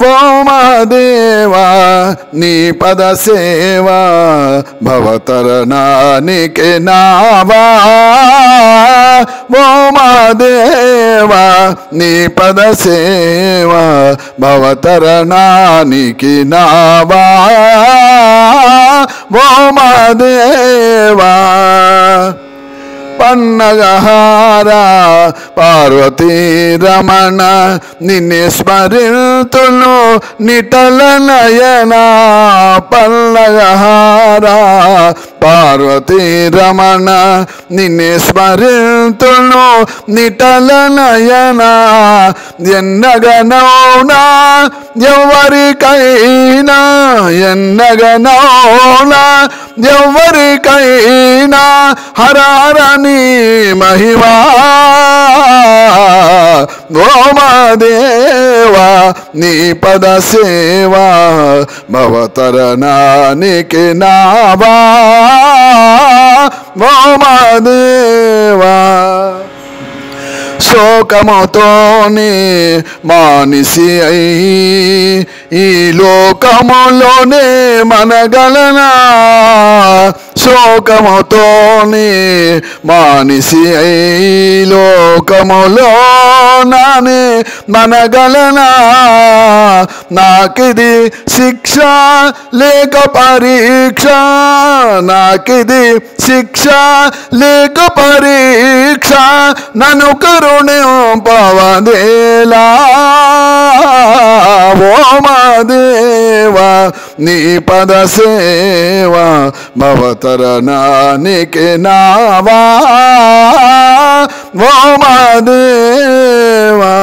ఓ మా దేవా నీ పద సేవా భవతరణానికి నావా ఓ మా దేవా నీ పద సేవా భవతరణానికి నావా ఓ మా దేవా పన్నగహారా పార్వతీ రమణ నిన్నే స్మరింతును నిటల నయన పన్నగహారా పార్వతీ రమణ నిన్నే స్మరింతును నిటల నయన ఎన్నగనౌనా ఎవరికైనా ఎన్నగనౌనా ఎవరికైనా హరారని మహిమా ఓ మా దేవా నీ పద సేవా భవతరణానికి నావా ఓ మా దేవా శోకముతోనే మానిసి అయి ఈ లోకములోనే మనగలనా శోకముతోనే మానిసి అయి లోకములోనే మనగలనా నాకిది శిక్ష లేక పరీక్ష నాకిది శిక్ష లేక పరీక్ష నన్ను కరుణింపవదేలా ఓ మా దేవా నీ పద సేవా భవతరణానికి నావా ఓ మా దేవా